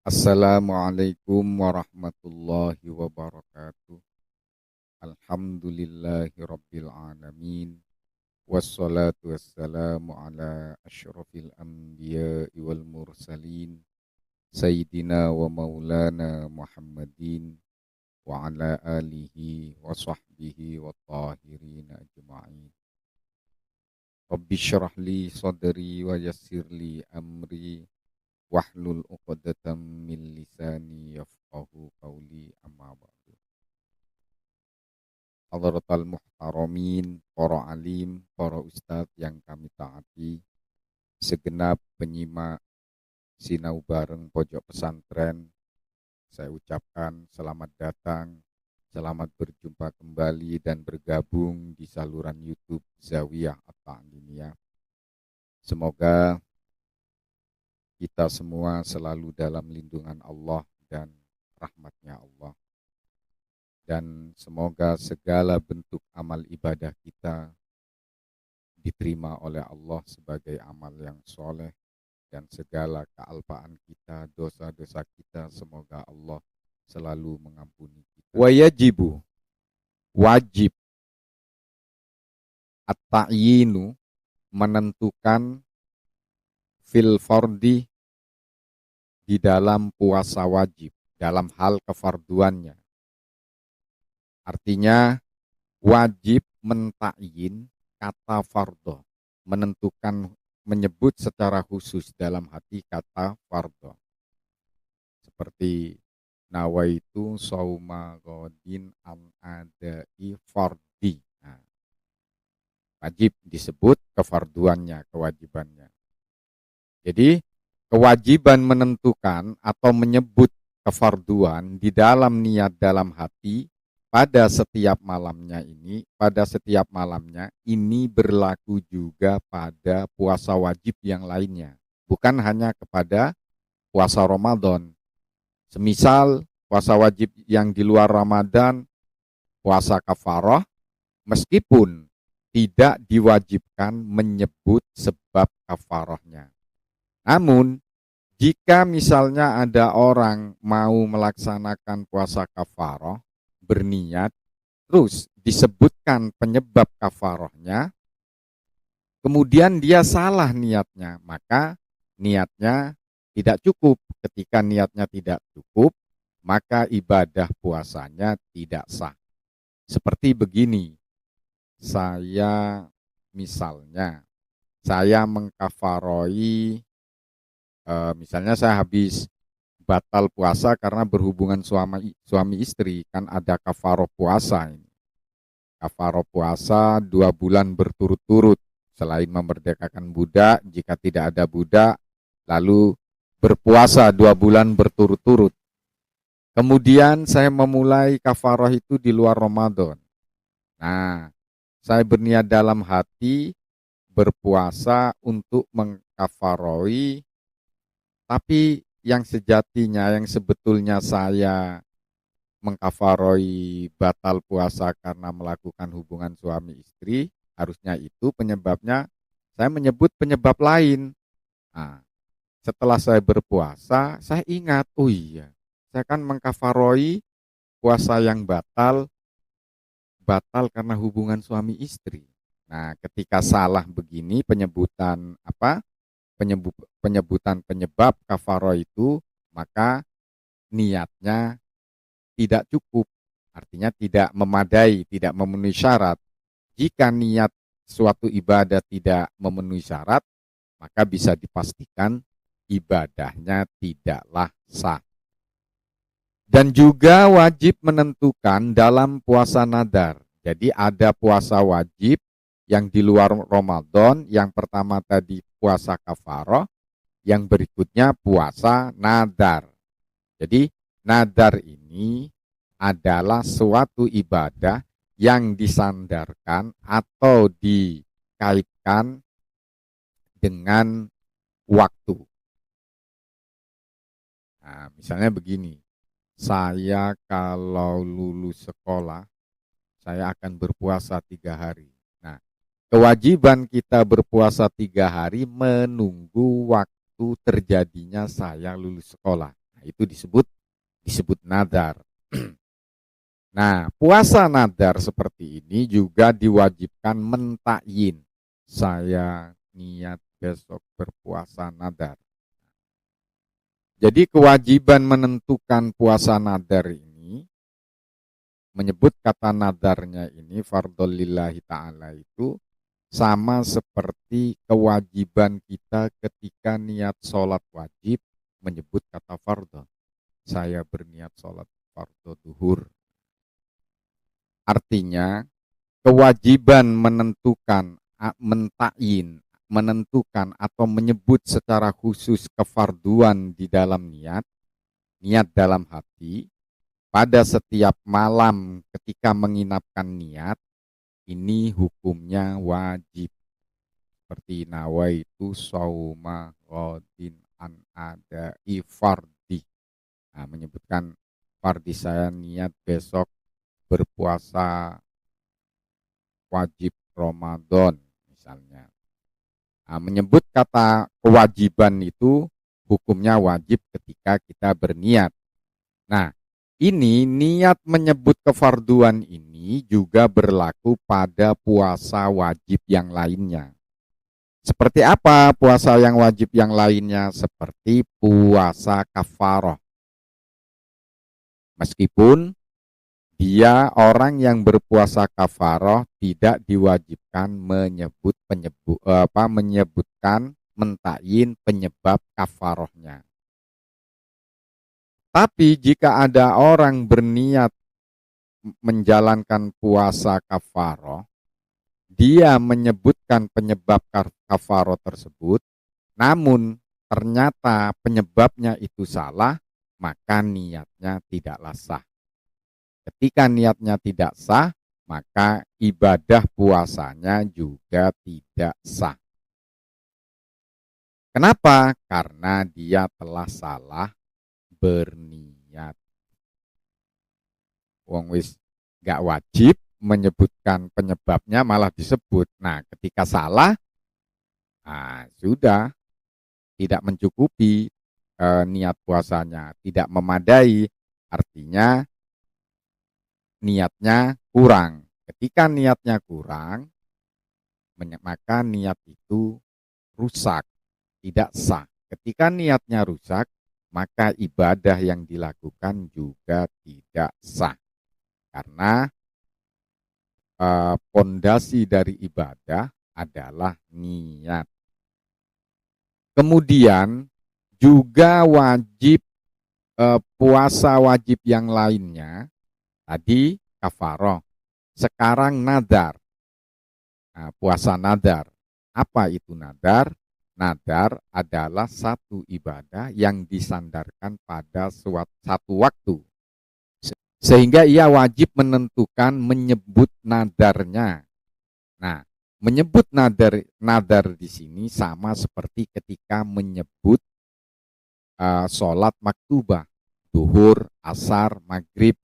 Assalamualaikum warahmatullahi wabarakatuh. Alhamdulillahi rabbil alamin. Wassalatu wassalamu ala asyrafil anbiya'i wal mursalin. Sayyidina wa maulana Muhammadin wa ala alihi wa sahbihi wa tahirin ajma'in. Rabbi syrah li sadri wa yassir li amri wahlul 'uqdatam min lisani yafqahu qawli amma ba'du. Hadratal muhtaramin, para alim, para ustadz yang kami taati, segenap penyimak sinau bareng pojok pesantren, saya ucapkan selamat datang, selamat berjumpa kembali dan bergabung di saluran YouTube Zawiyah At-Ta'limiyah. Semoga kita semua selalu dalam lindungan Allah dan rahmatnya Allah. Dan semoga segala bentuk amal ibadah kita diterima oleh Allah sebagai amal yang soleh, dan segala kealpaan kita, dosa-dosa kita, semoga Allah selalu mengampuni kita. Wajibu, wajib, at-ta'yinu, menentukan fil fardi, di dalam puasa wajib, dalam hal kefarduannya. Artinya wajib mentakyin kata fardho, menentukan, menyebut secara khusus dalam hati kata fardho. Seperti nawaitu sauma godin an adai fardi. Nah, wajib disebut kefarduannya, kewajibannya. Jadi kewajiban menentukan atau menyebut kefarduan di dalam niat dalam hati pada setiap malamnya ini berlaku juga pada puasa wajib yang lainnya, bukan hanya kepada puasa Ramadan. Semisal puasa wajib yang di luar Ramadan, puasa kafarah, meskipun tidak diwajibkan menyebut sebab kafarahnya. Namun, jika misalnya ada orang mau melaksanakan puasa kafarah, berniat, terus disebutkan penyebab kafarahnya, kemudian dia salah niatnya, maka niatnya tidak cukup. Ketika niatnya tidak cukup, maka ibadah puasanya tidak sah. Seperti begini, saya mengkafaroi, misalnya saya habis batal puasa karena berhubungan suami istri, kan ada kafaroh puasa ini. Kafaroh puasa 2 bulan berturut-turut, selain memerdekakan budak, jika tidak ada budak, lalu berpuasa 2 bulan berturut-turut. Kemudian saya memulai kafaroh itu di luar Ramadan. Nah, saya berniat dalam hati berpuasa untuk mengkafaroi, tapi yang sejatinya, yang sebetulnya saya mengkafaroi batal puasa karena melakukan hubungan suami istri, harusnya itu penyebabnya saya menyebut penyebab lain. Nah, setelah saya berpuasa, saya ingat, oh iya, saya kan mengkafaroi puasa yang batal karena hubungan suami istri. Nah, ketika salah begini penyebutan penyebutan penyebab kafaroh itu, maka niatnya tidak cukup, artinya tidak memadai, tidak memenuhi syarat. Jika niat suatu ibadah tidak memenuhi syarat, maka bisa dipastikan ibadahnya tidaklah sah. Dan juga wajib menentukan dalam puasa nadar. Jadi ada puasa wajib yang di luar Ramadan, yang pertama tadi puasa kafaroh, yang berikutnya puasa nadar. Jadi nadar ini adalah suatu ibadah yang disandarkan atau dikaitkan dengan waktu. Nah, misalnya begini, saya kalau lulus sekolah, saya akan berpuasa 3 hari. Nah, kewajiban kita berpuasa 3 hari menunggu waktu terjadinya saya lulus sekolah. Nah, itu disebut nadar. Nah, puasa nadar seperti ini juga diwajibkan mentakyin. Saya niat besok berpuasa nadar. Jadi kewajiban menentukan puasa nadar ini, menyebut kata nadarnya ini fardhol lillahi ta'ala itu sama seperti kewajiban kita ketika niat sholat wajib menyebut kata fardhu. Saya berniat sholat fardhu duhur. Artinya kewajiban menentukan atau menyebut secara khusus kefarduan di dalam niat dalam hati pada setiap malam ketika menginapkan niat, ini hukumnya wajib. Seperti nawaitu sauma ghadin an adai fardi. Nah, menyebutkan fardi, saya niat besok berpuasa wajib Ramadan misalnya. Nah, menyebut kata kewajiban itu hukumnya wajib ketika kita berniat. Nah, ini niat menyebut kefarduan ini juga berlaku pada puasa wajib yang lainnya. Seperti apa puasa yang wajib yang lainnya? Seperti puasa kafaroh. Meskipun dia orang yang berpuasa kafaroh tidak diwajibkan menyebutkan mentakyin penyebab kafarohnya. Tapi jika ada orang berniat menjalankan puasa kafaroh, dia menyebutkan penyebab kafaroh tersebut, namun ternyata penyebabnya itu salah, maka niatnya tidaklah sah. Ketika niatnya tidak sah, maka ibadah puasanya juga tidak sah. Kenapa? Karena dia telah salah berniat. Wong wis gak wajib menyebutkan penyebabnya malah disebut. Nah, ketika salah, sudah tidak mencukupi niat puasanya, tidak memadai, artinya niatnya kurang. Ketika niatnya kurang, maka niat itu rusak, tidak sah. Ketika niatnya rusak, maka ibadah yang dilakukan juga tidak sah. Karena pondasi dari ibadah adalah niat. Kemudian juga wajib puasa wajib yang lainnya, tadi kafaroh, sekarang nadar. Nah, puasa nadar. Apa itu nadar? Nadar adalah satu ibadah yang disandarkan pada satu waktu. Sehingga ia wajib menentukan menyebut nadarnya. Nah, menyebut nadar di sini sama seperti ketika menyebut sholat maktubah, duhur, asar, maghrib.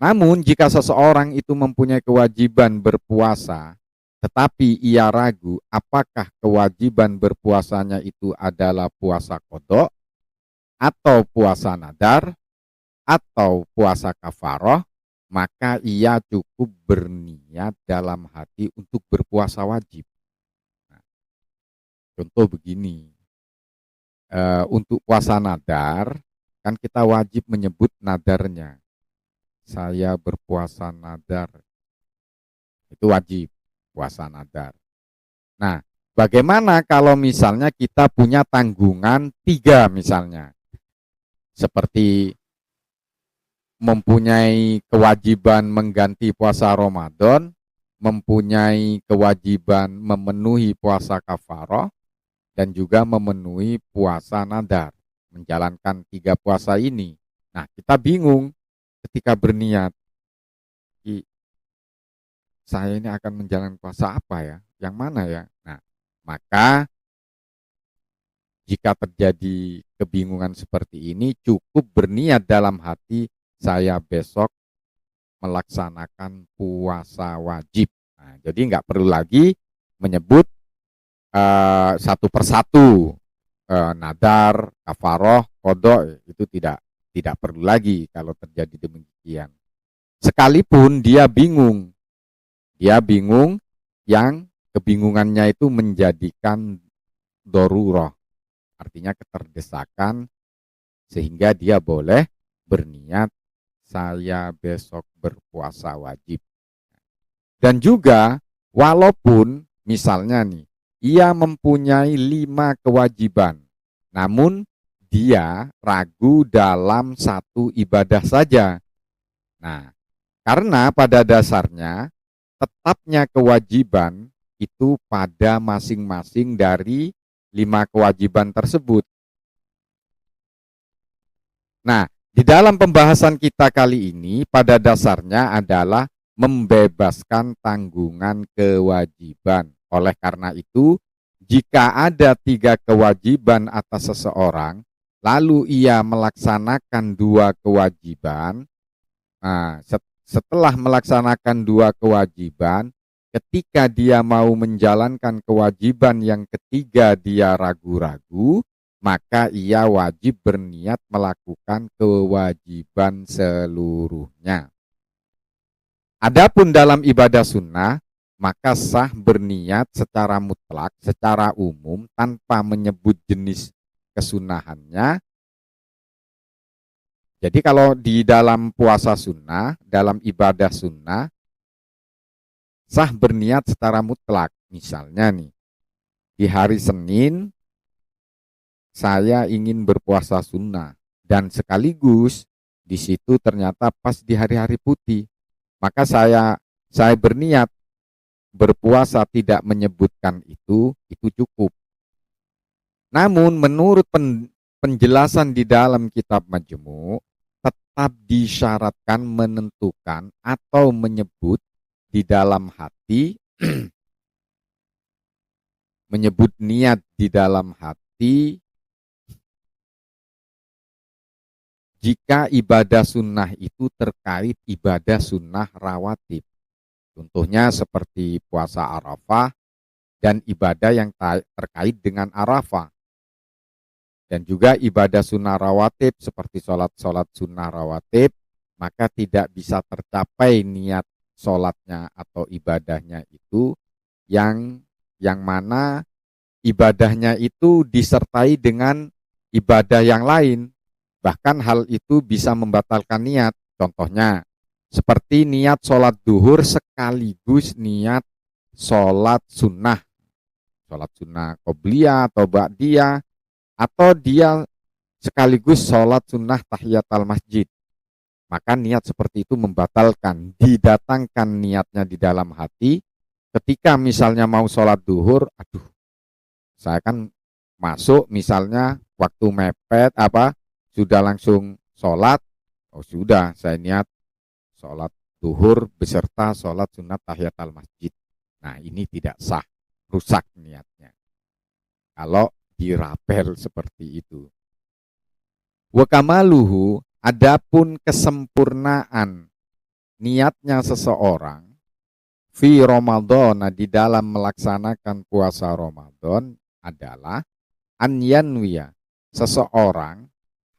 Namun jika seseorang itu mempunyai kewajiban berpuasa, tetapi ia ragu apakah kewajiban berpuasanya itu adalah puasa qadha atau puasa nadar atau puasa kafaroh, maka ia cukup berniat dalam hati untuk berpuasa wajib. Nah, contoh begini, untuk puasa nadar, kan kita wajib menyebut nadarnya. Saya berpuasa nadar, itu wajib puasa nadar. Nah, bagaimana kalau misalnya kita punya tanggungan 3 misalnya, seperti mempunyai kewajiban mengganti puasa Ramadan, mempunyai kewajiban memenuhi puasa kafaroh, dan juga memenuhi puasa nadar, menjalankan 3 puasa ini. Nah, kita bingung ketika berniat, saya ini akan menjalankan puasa apa ya? Yang mana ya? Nah, maka jika terjadi kebingungan seperti ini, cukup berniat dalam hati, saya besok melaksanakan puasa wajib. Nah, jadi nggak perlu lagi menyebut satu persatu nadar, kafaroh, qadha itu tidak perlu lagi kalau terjadi demikian. Sekalipun dia bingung yang kebingungannya itu menjadikan darurah, artinya keterdesakan, sehingga dia boleh berniat saya besok berpuasa wajib. Dan juga walaupun misalnya nih, ia mempunyai 5 kewajiban, namun dia ragu dalam satu ibadah saja. Nah, karena pada dasarnya tetapnya kewajiban itu pada masing-masing dari 5 kewajiban tersebut. Nah, di dalam pembahasan kita kali ini pada dasarnya adalah membebaskan tanggungan kewajiban. Oleh karena itu, jika ada 3 kewajiban atas seseorang, lalu ia melaksanakan 2 kewajiban, nah, setelah melaksanakan 2 kewajiban, ketika dia mau menjalankan kewajiban yang ketiga dia ragu-ragu, maka ia wajib berniat melakukan kewajiban seluruhnya. Adapun dalam ibadah sunnah, maka sah berniat secara mutlak, secara umum, tanpa menyebut jenis kesunahannya. Jadi kalau di dalam puasa sunnah, dalam ibadah sunnah, sah berniat secara mutlak. Misalnya nih, di hari Senin, saya ingin berpuasa sunnah, dan sekaligus di situ ternyata pas di hari-hari putih, maka saya berniat berpuasa tidak menyebutkan itu cukup. Namun menurut penjelasan di dalam kitab Majmu', tetap disyaratkan menentukan atau menyebut di dalam hati, menyebut niat di dalam hati jika ibadah sunnah itu terkait ibadah sunnah rawatib. Contohnya seperti puasa Arafah dan ibadah yang terkait dengan Arafah. Dan juga ibadah sunnah rawatib seperti sholat sunnah rawatib, maka tidak bisa tercapai niat sholatnya atau ibadahnya itu yang mana ibadahnya itu disertai dengan ibadah yang lain. Bahkan hal itu bisa membatalkan niat. Contohnya, seperti niat sholat duhur sekaligus niat sholat sunnah qobliyah atau ba'diyah, atau dia sekaligus sholat sunnah tahiyatul masjid. Maka niat seperti itu membatalkan, didatangkan niatnya di dalam hati. Ketika misalnya mau sholat duhur, saya kan masuk misalnya waktu mepet sudah langsung sholat, sudah saya niat sholat duhur beserta sholat sunat tahiyatul masjid. Nah, ini tidak sah, rusak niatnya kalau dirapel seperti itu. Wa kamaluhu, adapun kesempurnaan niatnya seseorang fi Ramadan, di dalam melaksanakan puasa Ramadan adalah an yanwiya, seseorang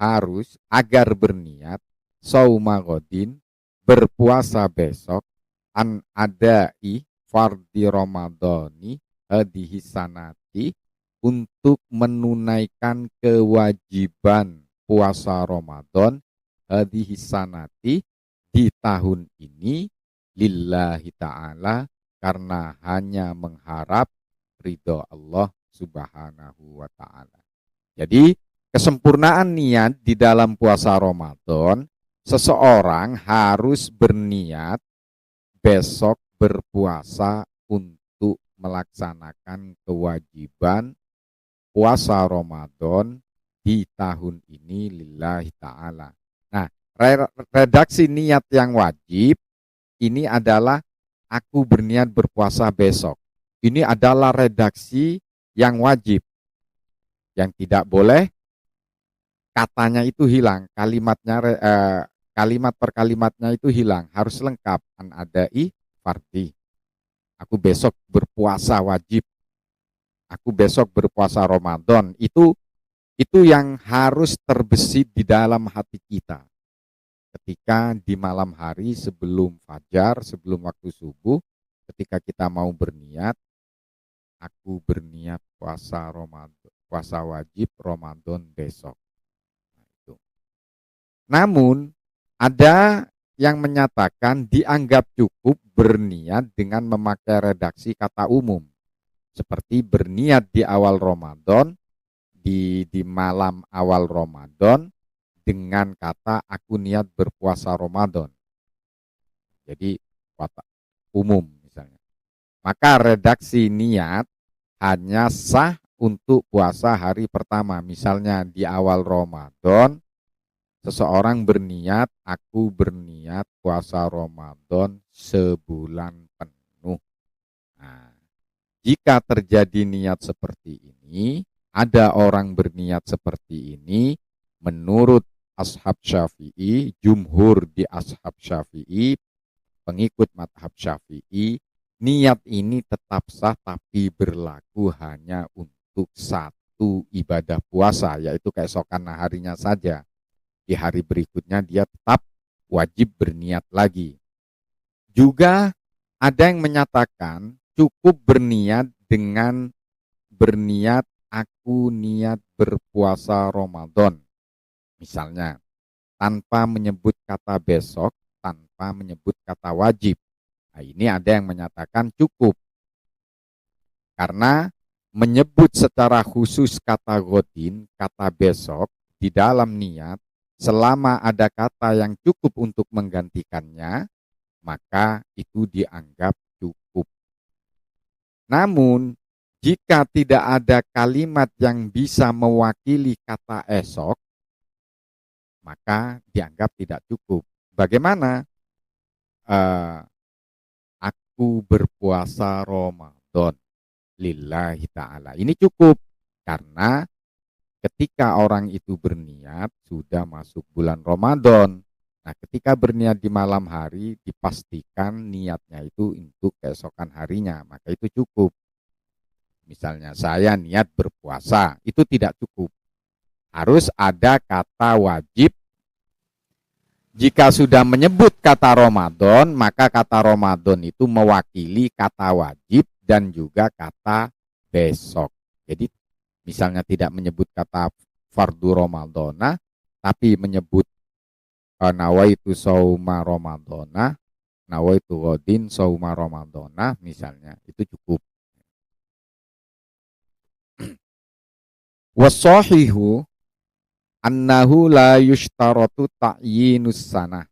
harus agar berniat sauma godin, berpuasa besok, an adai fardi Ramadhani hadihi sanati, untuk menunaikan kewajiban puasa Ramadan hadihi sanati, di tahun ini, lillahi ta'ala, karena hanya mengharap ridho Allah subhanahu wa ta'ala. Jadi kesempurnaan niat di dalam puasa Ramadan, seseorang harus berniat besok berpuasa untuk melaksanakan kewajiban puasa Ramadan di tahun ini lillahi ta'ala. Nah, redaksi niat yang wajib ini adalah aku berniat berpuasa besok. Ini adalah redaksi yang wajib. Yang tidak boleh katanya itu hilang, kalimat per kalimatnya itu hilang, harus lengkap. An adai fardi, aku besok berpuasa wajib, aku besok berpuasa Ramadan, itu Itu yang harus terbesit di dalam hati kita. Ketika di malam hari sebelum fajar, sebelum waktu subuh, ketika kita mau berniat, aku berniat puasa Ramadan, puasa wajib Ramadan besok. Nah, itu. Namun ada yang menyatakan dianggap cukup berniat dengan memakai redaksi kata umum. Seperti berniat di awal Ramadan, di malam awal Ramadan, dengan kata aku niat berpuasa Ramadan. Jadi kata umum misalnya. Maka redaksi niat hanya sah untuk puasa hari pertama. Misalnya di awal Ramadan, seseorang berniat, aku berniat puasa Ramadan sebulan penuh. Nah, jika terjadi niat seperti ini, ada orang berniat seperti ini, menurut ashab Syafi'i, jumhur di ashab Syafi'i, pengikut madhab Syafi'i, niat ini tetap sah tapi berlaku hanya untuk satu ibadah puasa, yaitu keesokan harinya saja. Di hari berikutnya dia tetap wajib berniat lagi. Juga ada yang menyatakan cukup berniat dengan berniat aku niat berpuasa Ramadan. Misalnya, tanpa menyebut kata besok, tanpa menyebut kata wajib. Nah, ini ada yang menyatakan cukup. Karena menyebut secara khusus kata godin, kata besok, di dalam niat, selama ada kata yang cukup untuk menggantikannya, maka itu dianggap cukup. Namun, jika tidak ada kalimat yang bisa mewakili kata esok, maka dianggap tidak cukup. Bagaimana? Aku berpuasa Ramadan lillahi ta'ala. Ini cukup karena ketika orang itu berniat sudah masuk bulan Ramadan. Nah, ketika berniat di malam hari dipastikan niatnya itu untuk keesokan harinya, maka itu cukup. Misalnya saya niat berpuasa, itu tidak cukup. Harus ada kata wajib. Jika sudah menyebut kata Ramadan, maka kata Ramadan itu mewakili kata wajib dan juga kata besok. Jadi misalnya tidak menyebut kata fardu Ramadana, tapi menyebut nawaitu sauma Ramadana, nawaitu godin sauma Ramadana misalnya, itu cukup. Wasahihu annahu la yushtaratu ta'yinus sanah.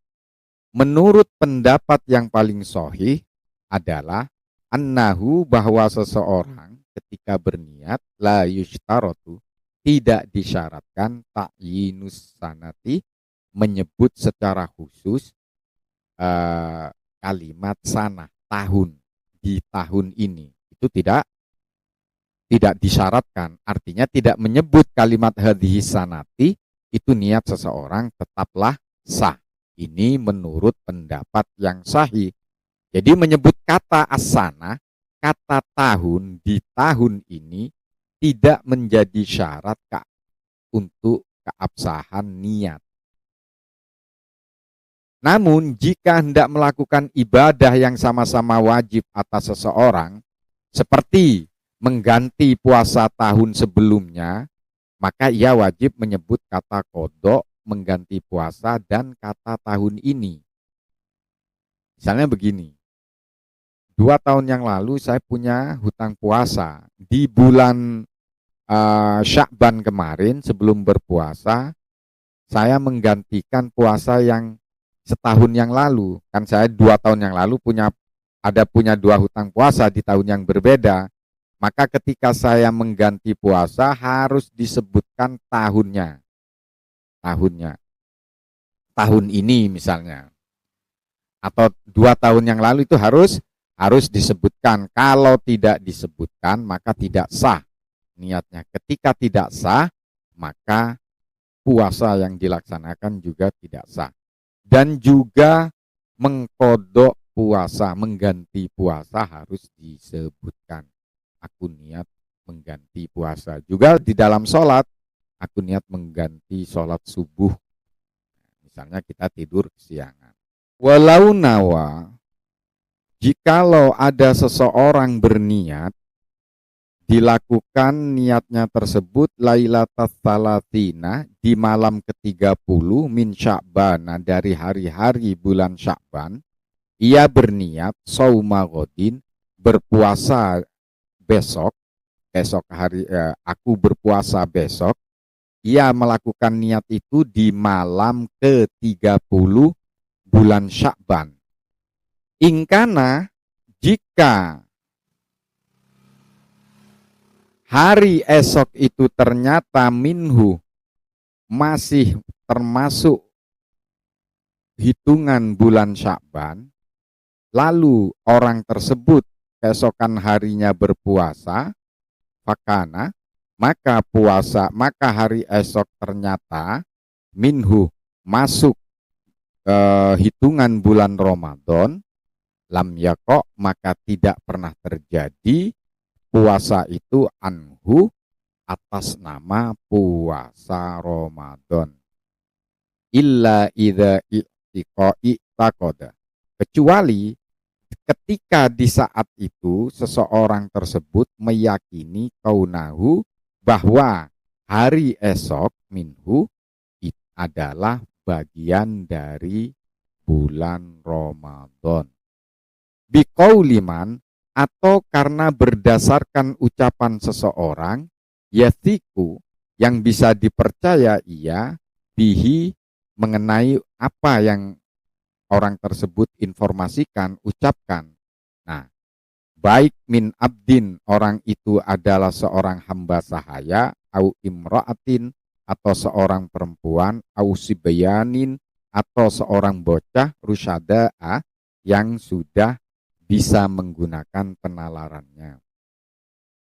Menurut pendapat yang paling sahih adalah annahu, bahwa seseorang ketika berniat la yushtaratu, tidak disyaratkan ta'yinus sanati, menyebut secara khusus kalimat sanah, tahun, di tahun ini. Itu tidak disyaratkan. Artinya tidak menyebut kalimat hadhihi sanati, itu niat seseorang tetaplah sah. Ini menurut pendapat yang sahih. Jadi menyebut kata as-sanah, kata tahun di tahun ini, tidak menjadi syarat untuk keabsahan niat. Namun jika hendak melakukan ibadah yang sama-sama wajib atas seseorang, seperti mengganti puasa tahun sebelumnya, maka ia wajib menyebut kata qodho, mengganti puasa, dan kata tahun ini. Misalnya begini, 2 tahun yang lalu saya punya hutang puasa. Di bulan Sya'ban kemarin sebelum berpuasa, saya menggantikan puasa yang setahun yang lalu. Kan saya 2 tahun yang lalu punya 2 hutang puasa di tahun yang berbeda. Maka ketika saya mengganti puasa harus disebutkan tahunnya. Tahun ini misalnya. Atau 2 tahun yang lalu itu harus disebutkan. Kalau tidak disebutkan maka tidak sah niatnya. Ketika tidak sah maka puasa yang dilaksanakan juga tidak sah. Dan juga mengkodok puasa, mengganti puasa harus disebutkan. Aku niat mengganti puasa. Juga di dalam sholat, aku niat mengganti sholat subuh. Misalnya kita tidur kesiangan. Walau nawa, jikalau ada seseorang berniat, dilakukan niatnya tersebut lailatul salatina di malam ke-30 min Sya'ban, dari hari-hari bulan Sya'ban. Ia berniat sauma godin, berpuasa besok hari, aku berpuasa besok. Ia melakukan niat itu di malam ke-30 bulan Sya'ban. Ingkana, jika hari esok itu ternyata minhu masih termasuk hitungan bulan Sya'ban, lalu orang tersebut keesokan harinya berpuasa, fakana, maka hari esok ternyata minhu masuk hitungan bulan Ramadan, lam yaqo, maka tidak pernah terjadi puasa itu anhu atas nama puasa Ramadan. Illa idza i'taqada, kecuali ketika di saat itu seseorang tersebut meyakini kaunahu, bahwa hari esok minhu adalah bagian dari bulan Ramadan. Biqauliman, atau karena berdasarkan ucapan seseorang, yathiku, yang bisa dipercaya ia, bihi, mengenai apa yang orang tersebut informasikan, ucapkan. Nah, baik min abdin, orang itu adalah seorang hamba sahaya, au imra'atin, atau seorang perempuan, au sibyanin, atau seorang bocah, rusyada'a, yang sudah bisa menggunakan penalarannya.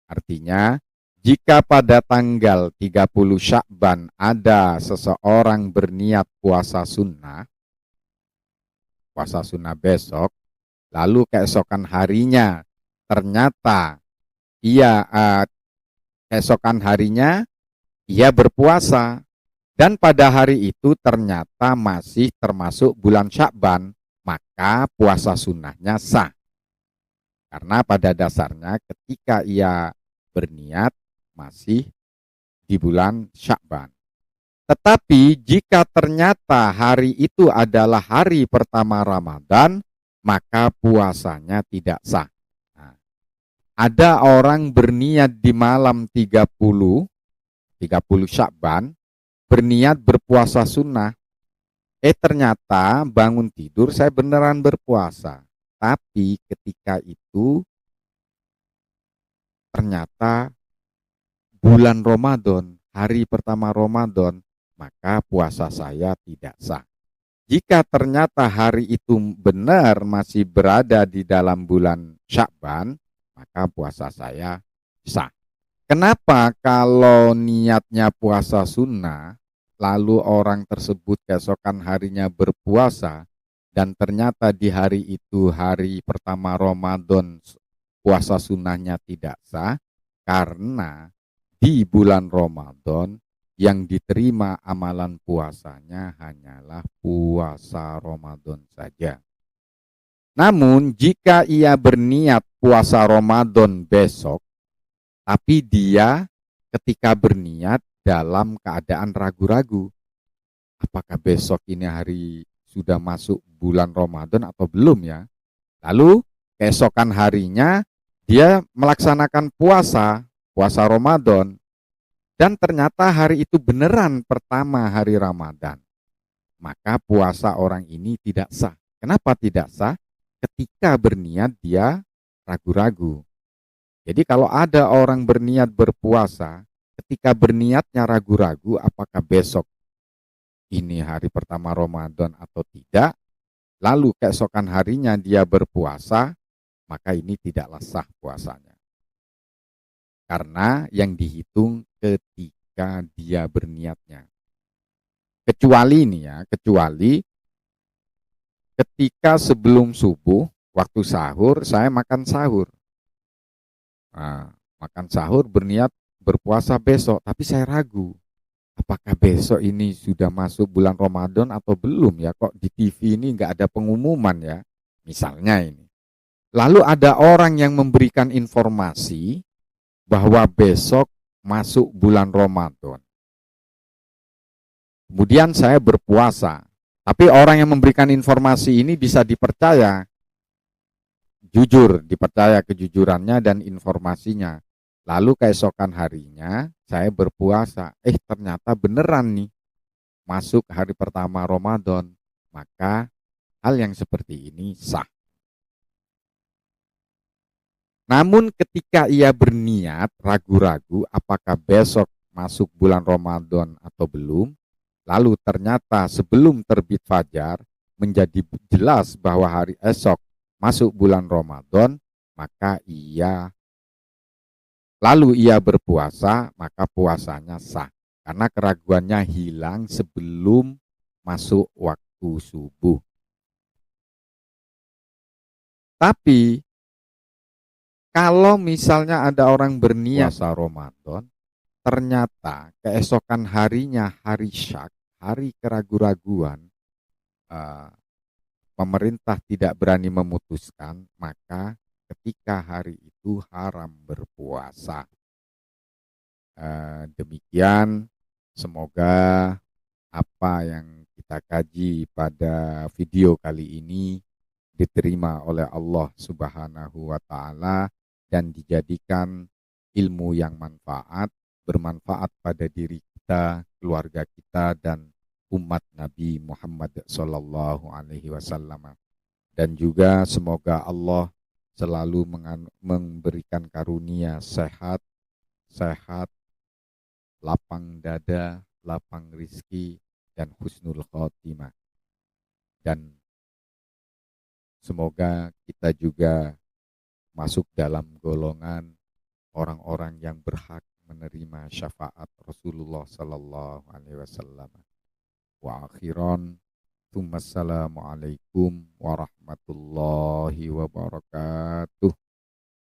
Artinya, jika pada tanggal 30 Sya'ban ada seseorang berniat puasa sunnah besok, lalu keesokan harinya ternyata keesokan harinya ia berpuasa, dan pada hari itu ternyata masih termasuk bulan Sya'ban, maka puasa sunnahnya sah. Karena pada dasarnya ketika ia berniat masih di bulan Sya'ban. Tetapi jika ternyata hari itu adalah hari pertama Ramadan, maka puasanya tidak sah. Nah, ada orang berniat di malam 30 Sya'ban, berniat berpuasa sunnah. Ternyata bangun tidur saya beneran berpuasa. Tapi ketika itu ternyata bulan Ramadan, hari pertama Ramadan, maka puasa saya tidak sah. Jika ternyata hari itu benar masih berada di dalam bulan Sya'ban, maka puasa saya sah. Kenapa kalau niatnya puasa sunnah, lalu orang tersebut keesokan harinya berpuasa, dan ternyata di hari itu hari pertama Ramadan puasa sunnahnya tidak sah? Karena di bulan Ramadan yang diterima amalan puasanya hanyalah puasa Ramadan saja. Namun jika ia berniat puasa Ramadan besok, tapi dia ketika berniat dalam keadaan ragu-ragu, apakah besok ini hari sudah masuk bulan Ramadan atau belum ya? Lalu keesokan harinya dia melaksanakan puasa Ramadan, dan ternyata hari itu beneran pertama hari Ramadan, maka puasa orang ini tidak sah. Kenapa tidak sah? Ketika berniat dia ragu-ragu. Jadi kalau ada orang berniat berpuasa, ketika berniatnya ragu-ragu apakah besok ini hari pertama Ramadan atau tidak, lalu keesokan harinya dia berpuasa, maka ini tidaklah sah puasanya. Karena yang dihitung ketika dia berniatnya. Kecuali ketika sebelum subuh, waktu sahur, saya makan sahur. Nah, makan sahur berniat berpuasa besok, tapi saya ragu. apakah besok ini sudah masuk bulan Ramadan atau belum ya? Kok di TV ini nggak ada pengumuman ya? Misalnya ini. Lalu ada orang yang memberikan informasi bahwa besok masuk bulan Ramadan. Kemudian saya berpuasa. Tapi orang yang memberikan informasi ini bisa dipercaya, jujur, dipercaya kejujurannya dan informasinya. Lalu keesokan harinya saya berpuasa. Ternyata beneran nih masuk hari pertama Ramadan. Maka hal yang seperti ini sah. Namun ketika ia berniat ragu-ragu apakah besok masuk bulan Ramadan atau belum, lalu ternyata sebelum terbit fajar menjadi jelas bahwa hari esok masuk bulan Ramadan, maka ia berpuasa, maka puasanya sah. Karena keraguannya hilang sebelum masuk waktu subuh. Tapi kalau misalnya ada orang berniat puasa Ramadan, ternyata keesokan harinya hari syak, hari keraguan-raguan, pemerintah tidak berani memutuskan, maka ketika hari itu haram berpuasa. Demikian, semoga apa yang kita kaji pada video kali ini diterima oleh Allah Subhanahu wa Ta'ala dan dijadikan ilmu yang bermanfaat pada diri kita, keluarga kita, dan umat Nabi Muhammad Sallallahu Alaihi Wasallam. Dan juga semoga Allah selalu memberikan karunia sehat, lapang dada, lapang rizki, dan husnul khotimah. Dan semoga kita juga masuk dalam golongan orang-orang yang berhak menerima syafaat Rasulullah Sallallahu Alaihi Wasallam. Wa akhiran, Assalamualaikum warahmatullahi wabarakatuh.